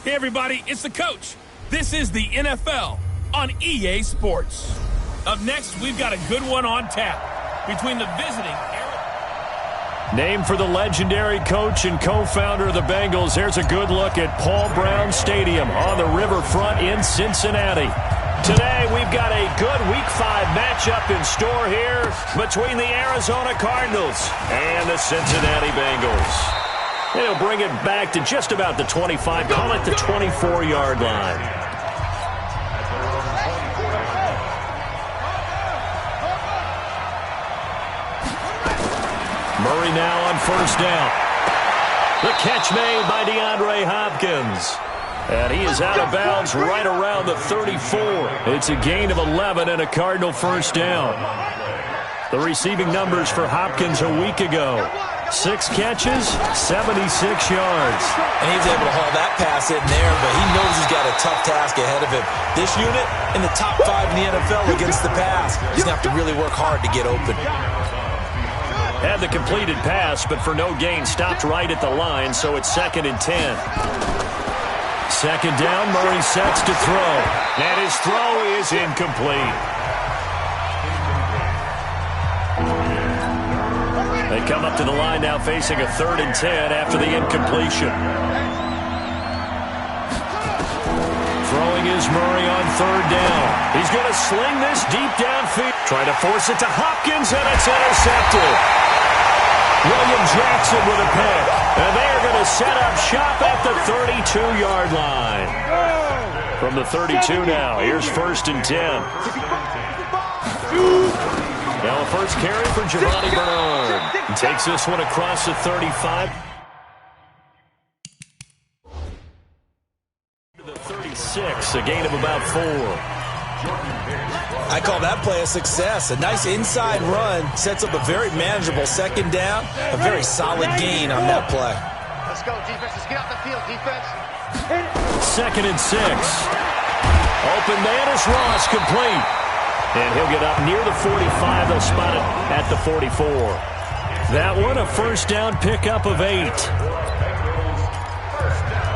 Hey everybody, it's the coach. This is the NFL on EA Sports. Up next, we've got a good one on tap between the visiting. Named for the legendary coach and co-founder of the Bengals, here's a good look at Paul Brown Stadium on the riverfront in Cincinnati. Today, we've got a good Week 5 matchup in store here between the Arizona Cardinals and the Cincinnati Bengals. They'll bring it back to just about the 25, call it the 24-yard line. Murray now on first down. The catch made by DeAndre Hopkins. And he is out of bounds right around the 34. It's a gain of 11 and a Cardinal first down. The receiving numbers for Hopkins a week ago. 6 catches, 76 yards. And he was able to haul that pass in there, but he knows he's got a tough task ahead of him. This unit in the top 5 in the NFL against the pass. He's going to have to really work hard to get open. Had the completed pass, but for no gain, stopped right at the line, so it's 2nd and 10. Second down, Murray sets to throw. And his throw is incomplete. They come up to the line now facing a 3rd and 10 after the incompletion. Throwing is Murray on 3rd down. He's going to sling this deep downfield. Trying to force it to Hopkins, and it's intercepted. William Jackson with a pick. And they are going to set up shop at the 32-yard line. From the 32 now, here's 1st and 10. Now a first carry for Giovanni Bernard. He takes this one across the 35. To the 36, a gain of about 4. I call that play a success. A nice inside run sets up a very manageable 2nd down. A very solid gain on that play. Let's go, defense. Let's get out the field, defense. 2nd and 6. Open man is Ross, complete. And he'll get up near the 45. They'll spot it at the 44. That one, a first down pickup of 8.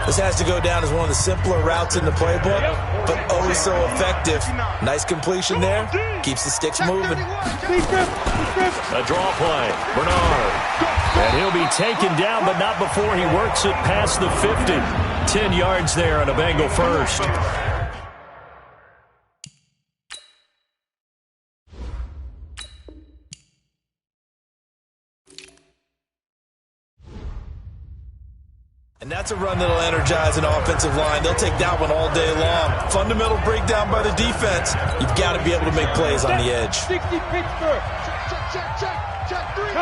This has to go down as one of the simpler routes in the playbook, but always so effective. Nice completion there. Keeps the sticks moving. A draw play. Bernard. And he'll be taken down, but not before he works it past the 50. 10 yards there on a Bengal first. And that's a run that'll energize an offensive line. They'll take that one all day long. Fundamental breakdown by the defense. You've got to be able to make plays on the edge. 60 Pittsburgh. Check 3.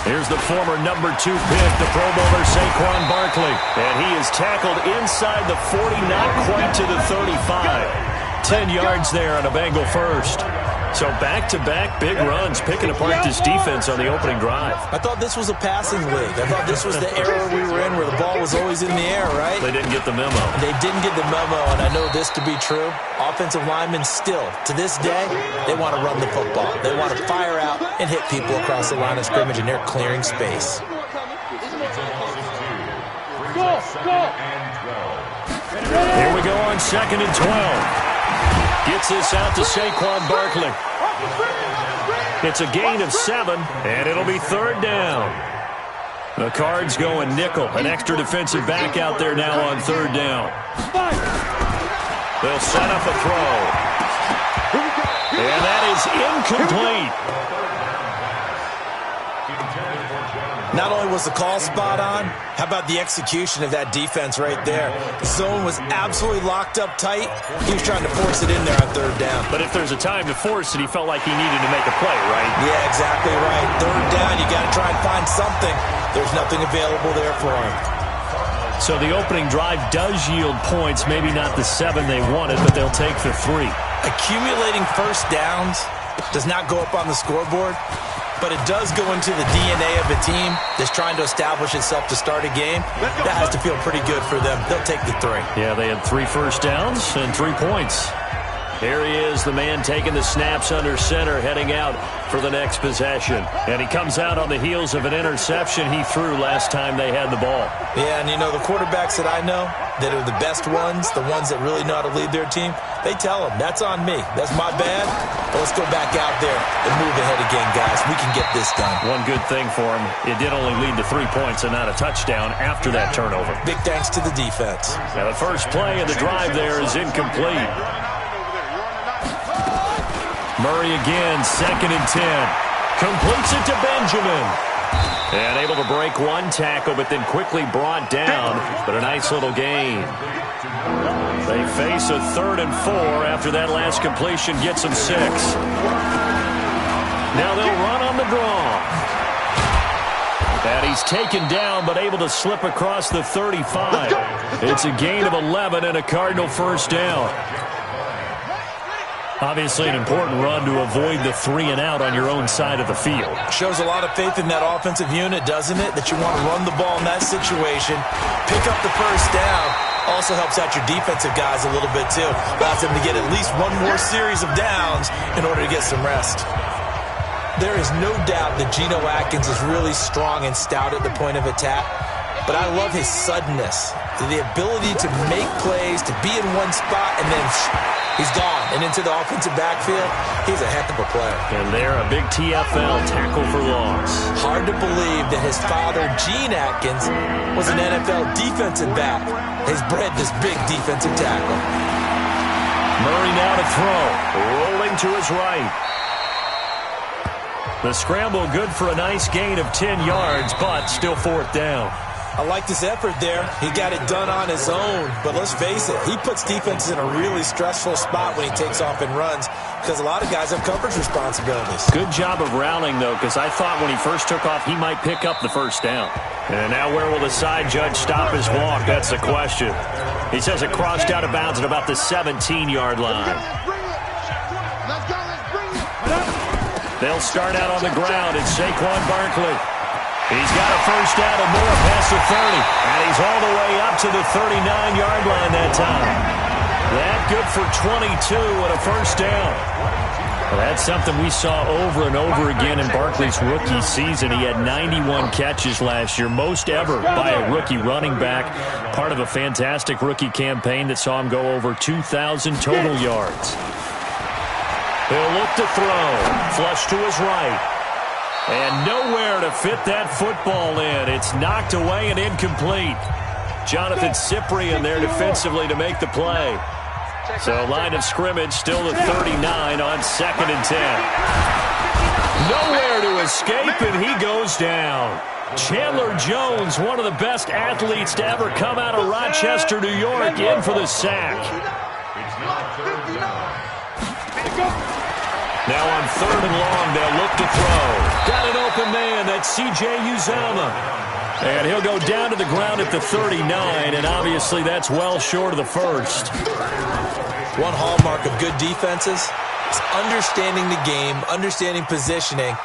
Here's the former number 2 pick, the Pro Bowler Saquon Barkley. And he is tackled inside the 40, not quite to the 35. 10 yards there on a Bengal first. So back-to-back big runs, picking apart this defense on the opening drive. I thought this was a passing league. I thought this was the era we were in where the ball was always in the air, right? They didn't get the memo. They didn't get the memo, and I know this to be true. Offensive linemen still, to this day, they want to run the football. They want to fire out and hit people across the line of scrimmage, and they're clearing space. Here we go on 2nd and 12. Gets this out to Saquon Barkley. It's a gain of 7, and it'll be 3rd down. The Cards going nickel. An extra defensive back out there now on 3rd down. They'll set up a throw. And that is incomplete. Not only was the call spot on, how about the execution of that defense right there? The zone was absolutely locked up tight. He was trying to force it in there on 3rd down. But if there's a time to force it, he felt like he needed to make a play, right? Yeah, exactly right. 3rd down, you got to try and find something. There's nothing available there for him. So the opening drive does yield points, maybe not the 7 they wanted, but they'll take the 3. Accumulating first downs does not go up on the scoreboard, but it does go into the DNA of a team that's trying to establish itself to start a game. That has to feel pretty good for them. They'll take the 3. Yeah, they had 3 first downs and 3 points. Here he is, the man taking the snaps under center, heading out for the next possession. And he comes out on the heels of an interception he threw last time they had the ball. Yeah, and you know, the quarterbacks that I know that are the best ones, the ones that really know how to lead their team, they tell them, that's on me. That's my bad. But let's go back out there and move ahead again, guys. We can get this done. One good thing for him, it did only lead to 3 points and not a touchdown after that turnover. Big thanks to the defense. Now the first play of the drive there is incomplete. Murray again, 2nd and 10. Completes it to Benjamin. And able to break one tackle, but then quickly brought down. But a nice little gain. They face a 3rd and 4 after that last completion gets them 6. Now they'll run on the draw. And he's taken down, but able to slip across the 35. It's a gain of 11 and a Cardinal first down. Obviously an important run to avoid the 3 and out on your own side of the field. Shows a lot of faith in that offensive unit, doesn't it? That you want to run the ball in that situation, pick up the first down. Also helps out your defensive guys a little bit too. Allows them to get at least one more series of downs in order to get some rest. There is no doubt that Geno Atkins is really strong and stout at the point of attack. But I love his suddenness, the ability to make plays, to be in one spot, and then he's gone. And into the offensive backfield, he's a heck of a player. And they're a big TFL tackle for loss. Hard to believe that his father, Gene Atkins, was an NFL defensive back. Has bred this big defensive tackle. Murray now to throw. Rolling to his right. The scramble good for a nice gain of 10 yards, but still 4th down. I like this effort there. He got it done on his own. But let's face it, he puts defenses in a really stressful spot when he takes off and runs because a lot of guys have coverage responsibilities. Good job of rallying, though, because I thought when he first took off, he might pick up the first down. And now where will the side judge stop his walk? That's the question. He says it crossed out of bounds at about the 17-yard line. They'll start out on the ground. It's Saquon Barkley. He's got a first down and more past the 30. And he's all the way up to the 39-yard line that time. That good for 22 and a first down. Well, that's something we saw over and over again in Barkley's rookie season. He had 91 catches last year, most ever by a rookie running back. Part of a fantastic rookie campaign that saw him go over 2,000 total yards. He'll look to throw. Flush to his right. And nowhere to fit that football in. It's knocked away and incomplete. Jonathan Cyprien there defensively to make the play. So line of scrimmage still at 39 on 2nd and 10. Nowhere to escape, and he goes down. Chandler Jones, one of the best athletes to ever come out of Rochester, New York, in for the sack. Now on 3rd and long, they'll look to throw. Got an open man. That's C.J. Uzomah. And he'll go down to the ground at the 39, and obviously that's well short of the first. One hallmark of good defenses is understanding the game, understanding positioning,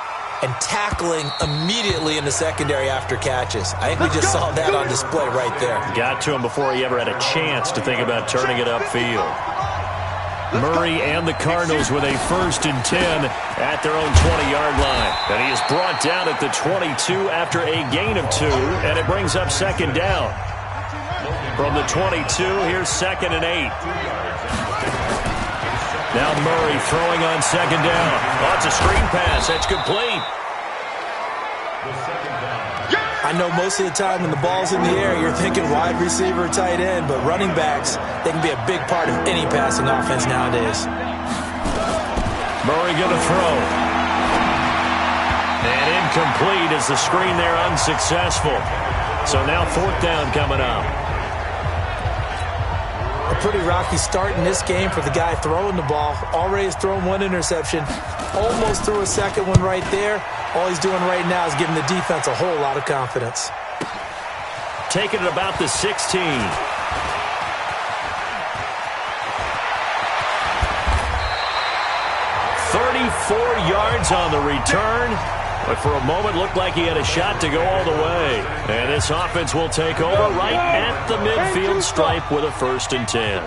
and tackling immediately in the secondary after catches. I think we just saw that on display right there. Got to him before he ever had a chance to think about turning it upfield. Murray and the Cardinals with a 1st and 10 at their own 20-yard line. And he is brought down at the 22 after a gain of 2, and it brings up 2nd down. From the 22, here's 2nd and 8. Now Murray throwing on 2nd down. Oh, it's a screen pass. That's complete. I know most of the time when the ball's in the air, you're thinking wide receiver, tight end, but running backs, they can be a big part of any passing offense nowadays. Murray going to throw. And incomplete as the screen there unsuccessful. So now 4th down coming up. A pretty rocky start in this game for the guy throwing the ball. Already has thrown 1 interception. Almost threw a 2nd one right there. All he's doing right now is giving the defense a whole lot of confidence. Taking it about the 16. 34 yards on the return. But for a moment, looked like he had a shot to go all the way. And this offense will take over right at the midfield stripe with a 1st and 10.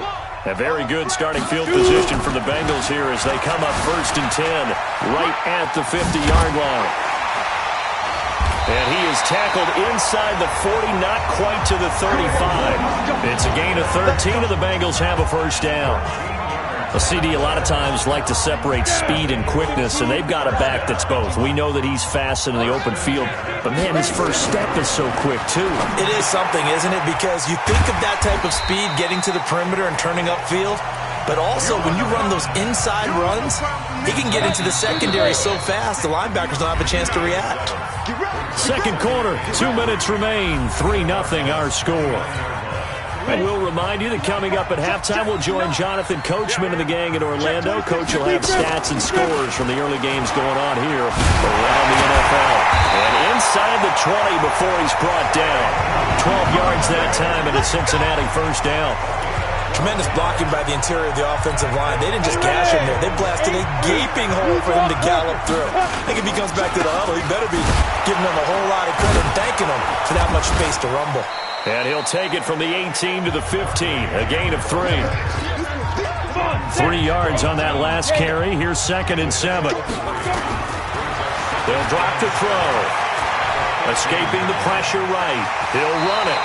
A very good starting field position for the Bengals here as they come up 1st and 10 right at the 50-yard line. And he is tackled inside the 40, not quite to the 35. It's a gain of 13, and the Bengals have a first down. A CD a lot of times like to separate speed and quickness, and they've got a back that's both. We know that he's fast in the open field, but, man, his first step is so quick, too. It is something, isn't it? Because you think of that type of speed getting to the perimeter and turning upfield, but also when you run those inside runs, he can get into the secondary so fast the linebackers don't have a chance to react. Second quarter, 2 minutes remain, 3-0 our score. And we'll remind you that coming up at halftime, we'll join Jonathan Coachman and the gang in Orlando. Coach will have stats and scores from the early games going on here around the NFL. And inside the 20 before he's brought down. 12 yards that time, and a Cincinnati first down. Tremendous blocking by the interior of the offensive line. They didn't just gash him there. They blasted a gaping hole for him to gallop through. I think if he comes back to the huddle, he better be giving them a whole lot of credit and thanking them for that much space to rumble. And he'll take it from the 18 to the 15, a gain of 3. 3 yards on that last carry. Here's 2nd and 7. They'll drop to throw. Escaping the pressure right. He'll run it.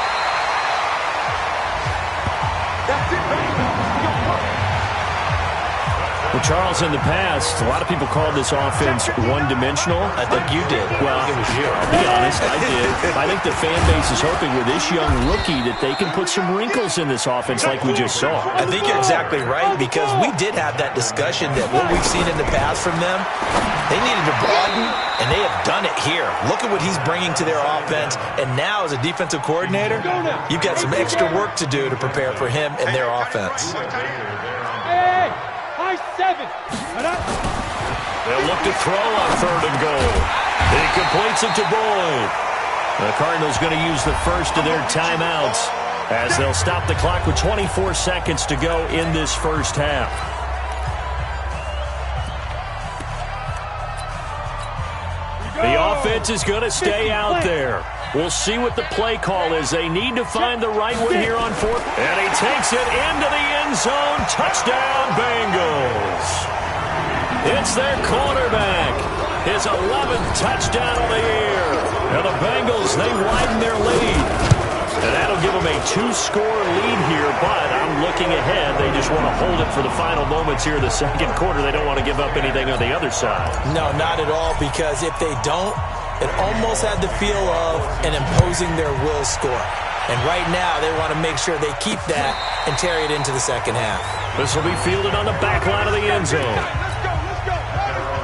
Well, Charles, in the past, a lot of people called this offense one-dimensional. I think you did. Well, it was you. I'll be honest, I did. I think the fan base is hoping with this young rookie that they can put some wrinkles in this offense like we just saw. I think you're exactly right, because we did have that discussion that what we've seen in the past from them, they needed to broaden, and they have done it here. Look at what he's bringing to their offense, and now as a defensive coordinator, you've got some extra work to do to prepare for him and their offense. They'll look to throw on 3rd and goal. He completes it to Boyd. The Cardinals going to use the first of their timeouts as they'll stop the clock with 24 seconds to go in this first half. The offense is going to stay out there. We'll see what the play call is. They need to find the right one here on 4th. And he takes it into the end zone. Touchdown, Bengals. It's their quarterback. His 11th touchdown of the year. Now the Bengals, they widen their lead. And that'll give them a 2-score lead here, but I'm looking ahead. They just want to hold it for the final moments here in the second quarter. They don't want to give up anything on the other side. No, not at all, because if they don't, it almost had the feel of an imposing their will score. And right now, they want to make sure they keep that and carry it into the second half. This will be fielded on the back line of the end zone.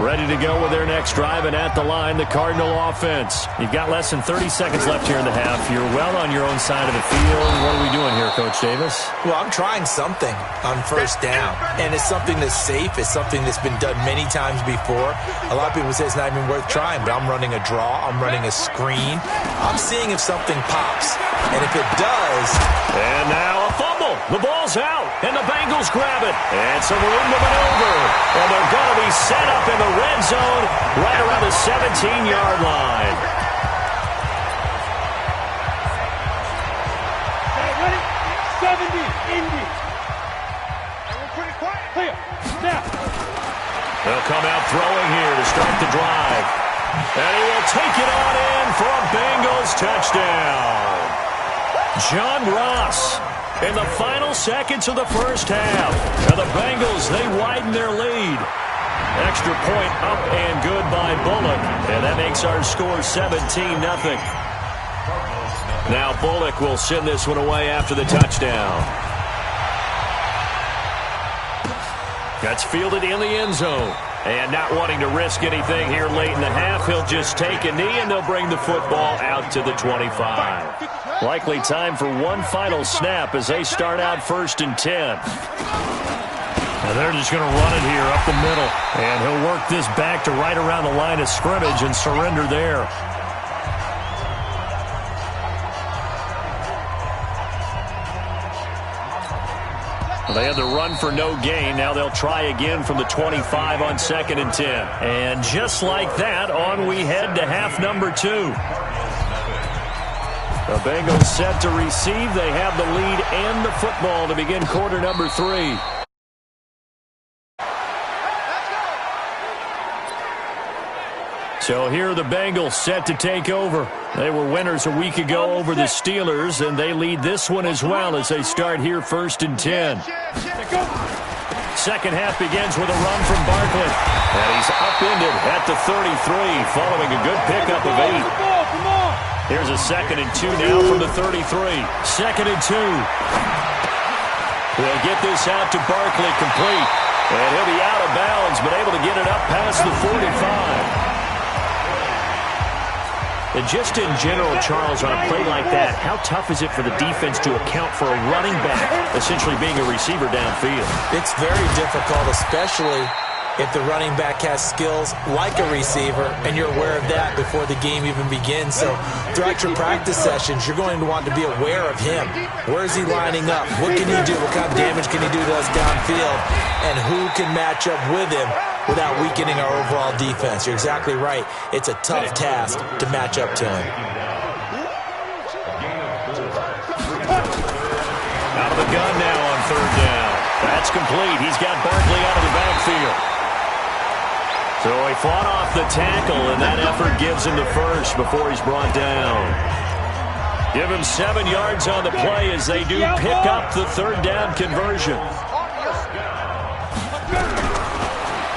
Ready to go with their next drive, and at the line, the Cardinal offense. You've got less than 30 seconds left here in the half. You're well on your own side of the field. What are we doing here, Coach Davis? Well, I'm trying something on first down, and it's something that's safe. It's something that's been done many times before. A lot of people say it's not even worth trying, but I'm running a draw. I'm running a screen. I'm seeing if something pops, and if it does... And now a fumble. The ball's out, and the Bengals grab it. And some room to maneuver, and they're going to be set up in the red zone right around the 17-yard line. Ready? 70, Indy. Pretty quiet. Clear. Now. They'll come out throwing here to start the drive. And he will take it on in for a Bengals touchdown. John Ross in the final seconds of the first half. Now the Bengals, they widen their lead. Extra point up and good by Bullock. And that makes our score 17-0. Now Bullock will send this one away after the touchdown. That's fielded in the end zone. And not wanting to risk anything here late in the half, he'll just take a knee and they'll bring the football out to the 25. Likely time for one final snap as they start out 1st and 10. And they're just going to run it here up the middle. And he'll work this back to right around the line of scrimmage and surrender there. They had the run for no gain. Now they'll try again from the 25 on 2nd and 10. And just like that, on we head to half number 2. The Bengals set to receive. They have the lead and the football to begin quarter number 3. So here are the Bengals set to take over. They were winners a week ago over the Steelers, and they lead this one as well as they start here 1st and 10. Second half begins with a run from Barkley. And he's upended at the 33 following a good pickup of 8. Here's a 2nd and 2 now from the 33. 2nd and 2. They'll get this out to Barkley complete. And he'll be out of bounds, but able to get it up past the 45. And just in general, Charles, on a play like that, how tough is it for the defense to account for a running back essentially being a receiver downfield? It's very difficult, especially if the running back has skills like a receiver, and you're aware of that before the game even begins. So throughout your practice sessions, you're going to want to be aware of him. Where is he lining up? What can he do? What kind of damage can he do to us downfield? And who can match up with him without weakening our overall defense? You're exactly right. It's a tough task to match up to him. Out of the gun now on 3rd down. That's complete. He's got Barkley out of the backfield. So he fought off the tackle, and that effort gives him the first before he's brought down. Give him 7 yards on the play as they do pick up the 3rd down conversion.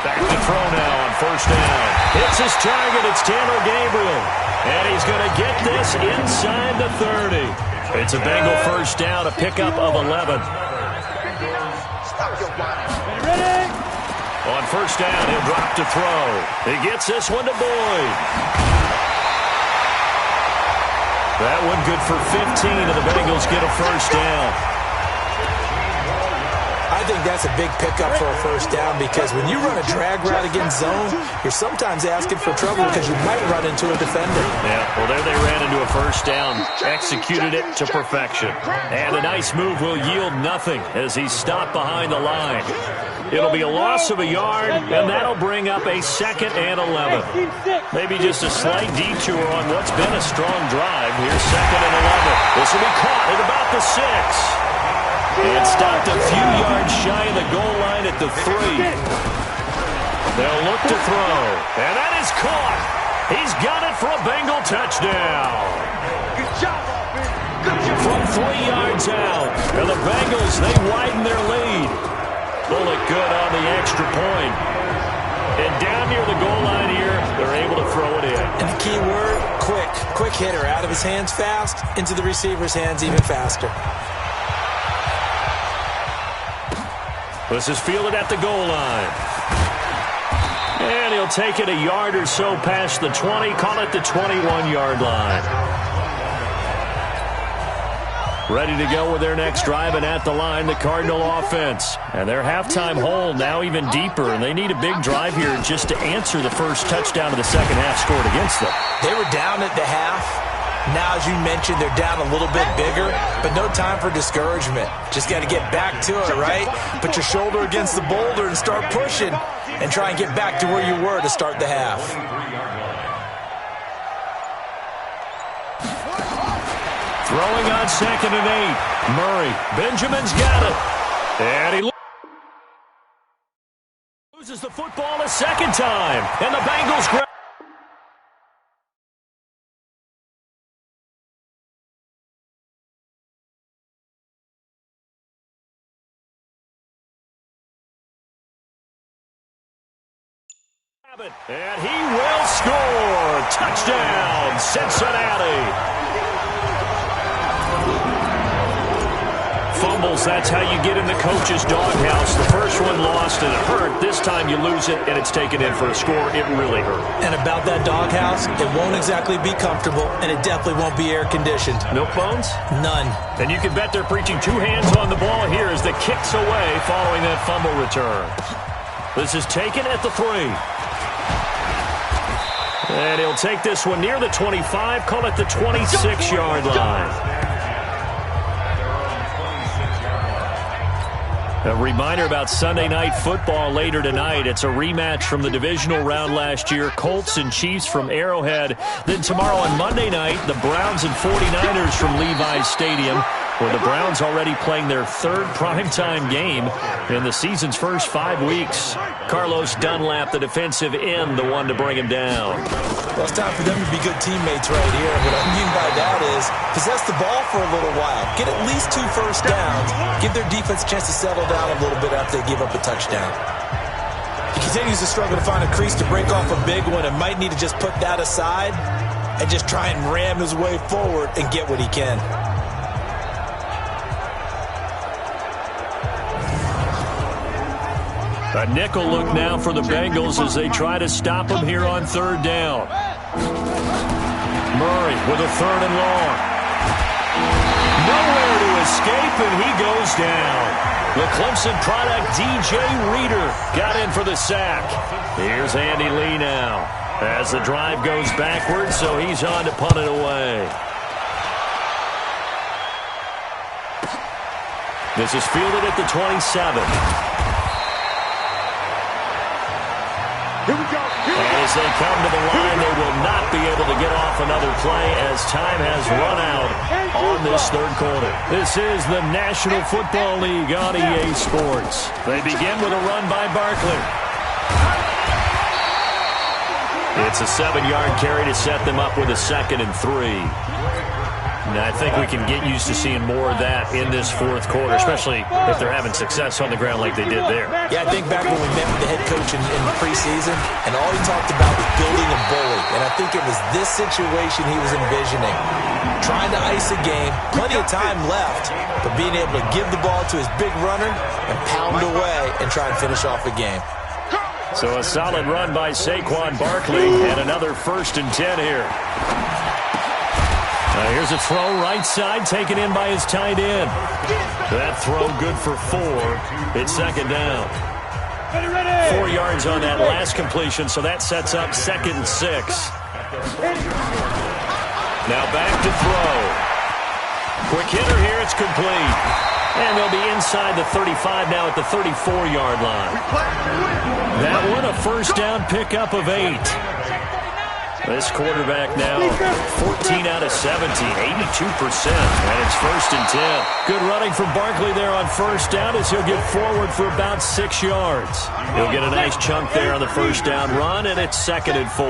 Back to throw now on 1st down. Hits his target. It's Taylor Gabriel. And he's going to get this inside the 30. It's a Bengal 1st down, a pickup of 11. On 1st down, he'll drop to throw. He gets this one to Boyd. That one good for 15, and the Bengals get a 1st down. I think that's a big pickup for a 1st down because when you run a drag route against zone, you're sometimes asking for trouble because you might run into a defender. Yeah, well, there they ran into a 1st down, executed it to perfection. And a nice move will yield nothing as he's stopped behind the line. It'll be a loss of a yard, and that'll bring up a 2nd and 11. Maybe just a slight detour on what's been a strong drive. Here's 2nd and 11. This will be caught at about the 6. And stopped a few yards shy of the goal line at the 3. They'll look to throw. And that is caught. He's got it for a Bengal touchdown. From 3 yards out. And the Bengals, they widen their lead. Bullet good on the extra point. And down near the goal line here, they're able to throw it in. And the key word, quick. Quick hitter. Out of his hands fast, into the receiver's hands even faster. This is fielded at the goal line. And he'll take it a yard or so past the 20, call it the 21-yard line. Ready to go with their next drive, and at the line, the Cardinal offense. And their halftime hole now even deeper, and they need a big drive here just to answer the first touchdown of the 2nd half scored against them. They were down at the half. Now, as you mentioned, they're down a little bit bigger, but no time for discouragement. Just got to get back to it, right? Put your shoulder against the boulder and start pushing and try and get back to where you were to start the half. Throwing on 2nd and 8. Murray. Benjamin's got it. And he loses the football a 2nd time. And the Bengals grab. And he will score. Touchdown, Cincinnati. Fumbles, that's how you get in the coach's doghouse. The first one lost and it hurt. This time you lose it and it's taken in for a score. It really hurt. And about that doghouse, it won't exactly be comfortable, and it definitely won't be air-conditioned. Milk bones? None. And you can bet they're preaching 2 hands on the ball here as the kick's away following that fumble return. This is taken at the 3. And he'll take this one near the 25, call it the 26-yard line. A reminder about Sunday Night Football later tonight. It's a rematch from the divisional round last year. Colts and Chiefs from Arrowhead. Then tomorrow on Monday night, the Browns and 49ers from Levi's Stadium, where the Browns already playing their third primetime game in the season's first 5 weeks. Carlos Dunlap, the defensive end, the one to bring him down. Well, it's time for them to be good teammates right here. What I mean by that is possess the ball for a little while. Get at least 2 first downs. Give their defense a chance to settle down a little bit after they give up a touchdown. He continues to struggle to find a crease to break off a big one and might need to just put that aside and just try and ram his way forward and get what he can. A nickel look now for the Bengals as they try to stop him here on third down. Murray with a 3rd and long. Nowhere to escape, and he goes down. The Clemson product, DJ Reader, got in for the sack. Here's Andy Lee now as the drive goes backwards, so he's on to punt it away. This is fielded at the 27. Here we go. And as they come to the line, they will not be able to get off another play as time has run out on this third quarter. This is the National Football League on EA Sports. They begin with a run by Barkley. It's a 7-yard carry to set them up with a 2nd and 3. And I think we can get used to seeing more of that in this fourth quarter, especially if they're having success on the ground like they did there. Yeah, I think back when we met with the head coach in the preseason, and all he talked about was building a bully. And I think it was this situation he was envisioning. Trying to ice a game, plenty of time left, but being able to give the ball to his big runner and pound away and try and finish off a game. So a solid run by Saquon Barkley and another 1st and 10 here. Here's a throw right side taken in by his tight end. That throw good for 4. It's 2nd down. 4 yards on that last completion, so that sets up 2nd and 6. Now back to throw. Quick hitter here, it's complete. And they'll be inside the 35 now at the 34-yard line. That one a 1st down pickup of 8. This quarterback now 14 out of 70, 82%, and it's 1st and 10. Good running from Barkley there on 1st down as he'll get forward for about 6 yards. He'll get a nice chunk there on the 1st down run, and it's 2nd and 4.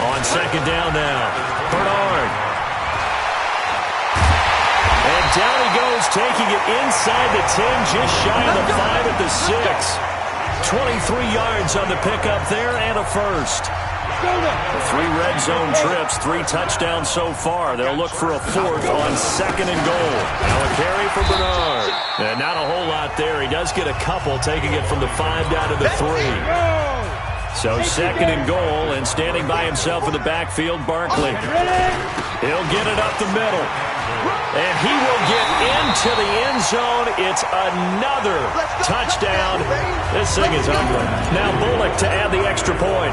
On 2nd down now, Bernard. And down he goes, taking it inside the 10, just shy of the 5 at the 6. 23 yards on the pickup there and a 1st. 3 red zone trips, 3 touchdowns so far. They'll look for a 4th on 2nd and goal. Now a carry for Bernard. And not a whole lot there. He does get a couple, taking it from the 5 down to the 3. So 2nd and goal, and standing by himself in the backfield, Barkley. He'll get it up the middle. And he will get into the end zone. It's another touchdown. This thing is ugly. Now Bullock to add the extra point.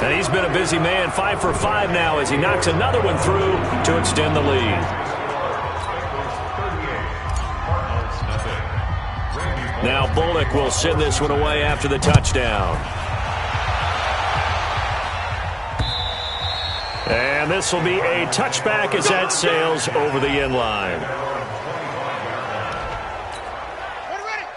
And he's been a busy man, 5 for 5 now as he knocks another one through to extend the lead. Now Bullock will send this one away after the touchdown. And this will be a touchback as that sails over the end line.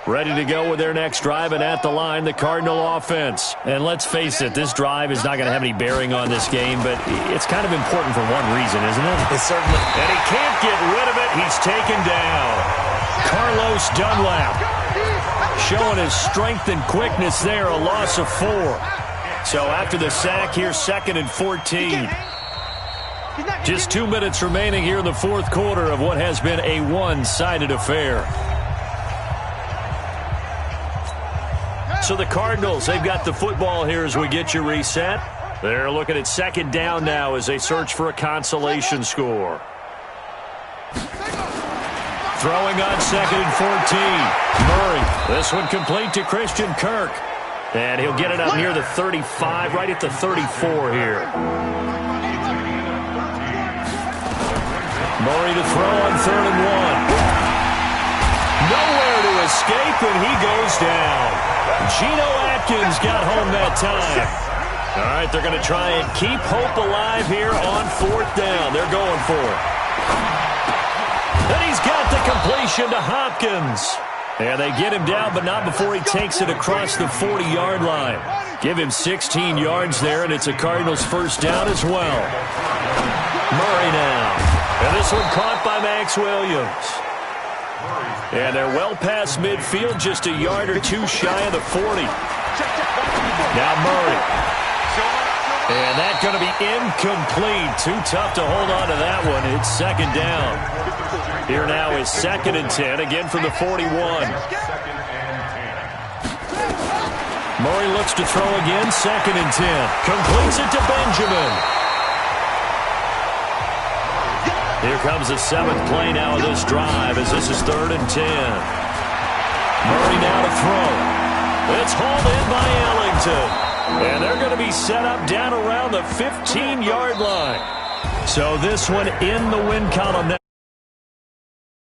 Ready to go with their next drive, and at the line, the Cardinal offense. And let's face it, this drive is not going to have any bearing on this game, but it's kind of important for one reason, isn't it? It's certainly. And he can't get rid of it. He's taken down. Carlos Dunlap showing his strength and quickness there, a loss of 4. So after the sack, here's 2nd and 14. Just 2 minutes remaining here in the fourth quarter of what has been a one-sided affair. So the Cardinals, they've got the football here as we get you reset. They're looking at 2nd down now as they search for a consolation score. Throwing on 2nd and 14. Murray, this one complete to Christian Kirk. And he'll get it up near the 35, right at the 34 here. Murray to throw on 3rd and 1. Nowhere to escape, and he goes down. Geno Atkins got home that time. All right, they're going to try and keep hope alive here on 4th down. They're going for it. And he's got the completion to Hopkins. And they get him down, but not before he takes it across the 40-yard line. Give him 16 yards there, and it's a Cardinals first down as well. Murray now. And this one caught by Max Williams. And they're well past midfield, just a yard or two shy of the 40. Now Murray. And that's going to be incomplete. Too tough to hold on to that one. It's 2nd down. Here now is 2nd and 10, again from the 41. Murray looks to throw again, 2nd and 10. Completes it to Benjamin. Here comes the 7th play now of this drive as this is 3rd and 10. Murray now to throw. It's hauled in by Ellington. And they're going to be set up down around the 15-yard line. So this one in the win column now.